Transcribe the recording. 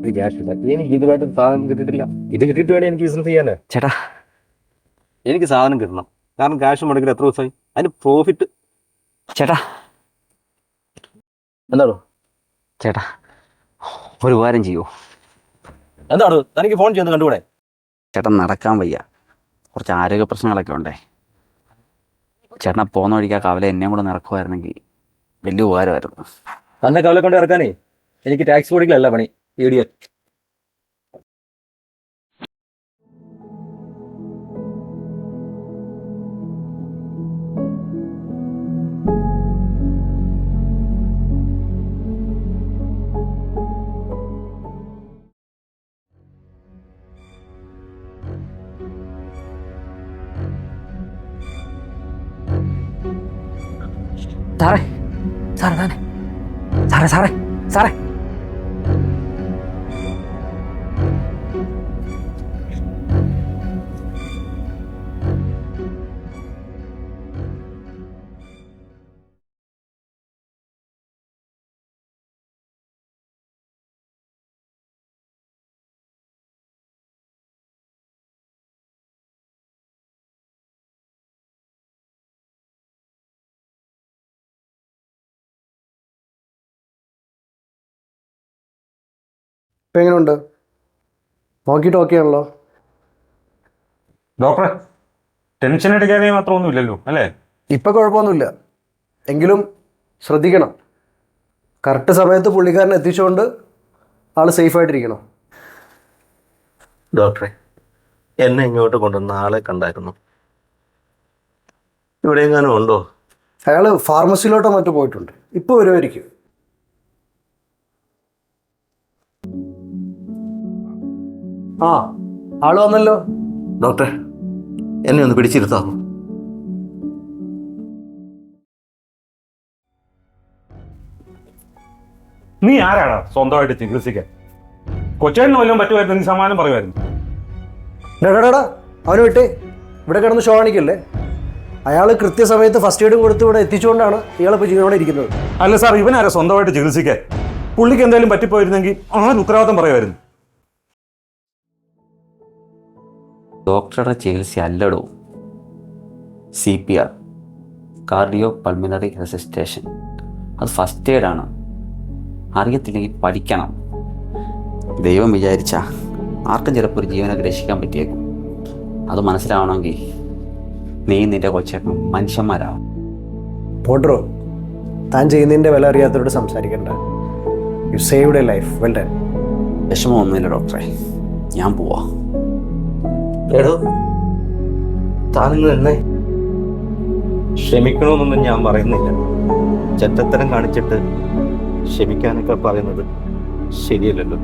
ഒരു ക്യാഷ് ഇല്ല. എനിക്ക് ഇതുമായിട്ട് സാധനം കിട്ടിയിട്ടില്ല. ഇത് കിട്ടിയിട്ട് വേണേ എനിക്ക് ബിസിനസ് ചെയ്യാനേ. ചേട്ടാ എനിക്ക് സാധനം കിട്ടണം. കാരണം ക്യാഷ് മുടക്കിൽ എത്ര ദിവസമായി, അതിന് പ്രോഫിറ്റ്. ചേട്ടാ എന്താണോ ചേട്ടാ ഒരു ഉപകാരം ചെയ്യൂ. എന്താണ് തനിക്ക് ഫോൺ ചെയ്യുന്നത് കണ്ടുകൂടെ? ചേട്ടൻ നടക്കാൻ വയ്യ, കുറച്ച് ആരോഗ്യ പ്രശ്നങ്ങളൊക്കെ ഉണ്ടേ. ചേട്ടനെ പോകുന്ന വഴിക്ക് ആ കവല എന്നെയും കൂടെ നിറക്കുമായിരുന്നെങ്കിൽ വലിയ ഉപകാരമായിരുന്നു. തന്നെ കവലെ കൊണ്ട് ഇറക്കാനേ എനിക്ക് ടാക്സ് കൊടുക്കലല്ല പണി. ഇഡിയറ്റ്. സാറേ സാറേ സാറേ സാറേ സാറേ സാറേ ഇപ്പം എങ്ങനെയുണ്ട്? നോക്കിയിട്ട് ഓക്കെ ആണല്ലോ. ഡോക്ടറെ, ടെൻഷൻ എടുക്കാതെ മാത്രമൊന്നും ഇല്ലല്ലോ അല്ലേ? ഇപ്പം കുഴപ്പമൊന്നുമില്ല, എങ്കിലും ശ്രദ്ധിക്കണം. കറക്റ്റ് സമയത്ത് പുള്ളിക്കാരനെ എത്തിച്ചുകൊണ്ട് ആൾ സേഫായിട്ടിരിക്കണം. ഡോക്ടറെ, എന്നെ ഇങ്ങോട്ട് കൊണ്ടുവന്ന ആളെ കണ്ടായിരുന്നു. ഇവിടെ എങ്ങാനും ഉണ്ടോ? അയാൾ ഫാർമസിയിലോട്ടോ മറ്റോ പോയിട്ടുണ്ട്, ഇപ്പോൾ വരുമായിരിക്കും. ആ, ആൾ വന്നല്ലോ. ഡോക്ടറെ, എന്നെ ഒന്ന് പിടിച്ചിരുത്താമോ? നീ ആരാടാ സ്വന്തമായിട്ട് ചികിത്സിക്കാൻ? കൊച്ചേന് വല്ലതും പറ്റുമായിരുന്നു നീ സമാനം പറയുമായിരുന്നു. ഡാടാ അവന് വിട്ടേ, ഇവിടെ കിടന്ന് ഷോ കാണിക്കല്ലേ. അയാൾ കൃത്യസമയത്ത് ഫസ്റ്റ് എയ്ഡും കൊടുത്ത് ഇവിടെ എത്തിച്ചുകൊണ്ടാണ് ഇയാളിപ്പോൾ ജീവനോടെ ഇരിക്കുന്നത്. അല്ല സാർ, ഇവനാരാ സ്വന്തമായിട്ട് ചികിത്സിക്കാൻ? പുള്ളിക്ക് എന്തെങ്കിലും പറ്റിപ്പോയിരുന്നെങ്കിൽ ആരും ഉത്തരവാദിത്തം പറയുമായിരുന്നു. ഡോക്ടറുടെ ചികിത്സ അല്ലടോ, CPR, കാർഡിയോ പൾമിനറി റെസിസ്റ്റേഷൻ. അത് ഫസ്റ്റ് എയ്ഡാണ്. അറിയത്തില്ലെങ്കിൽ പഠിക്കണം. ദൈവം വിചാരിച്ച ആർക്കും ചിലപ്പോൾ ഒരു ജീവനൊക്കെ രക്ഷിക്കാൻ പറ്റിയേക്കും. അത് മനസ്സിലാവണമെങ്കിൽ നീ നിന്റെ കൊച്ചേട്ടനും മനുഷ്യന്മാരാവും. പോട്രോ, താൻ ചെയ്യുന്നതിൻ്റെ വില അറിയാത്തവരോട് സംസാരിക്കണ്ട. You saved a life, well done. വിഷമമൊന്നുമില്ല ഡോക്ടറെ, ഞാൻ പോവാ. എടോ, താനിന്ന് എന്നെ ക്ഷമിക്കണമെന്നൊന്നും ഞാൻ പറയുന്നില്ല. ചെറ്റത്തരം കാണിച്ചിട്ട് ക്ഷമിക്കാനൊക്കെ പറയുന്നത് ശരിയല്ലല്ലോ.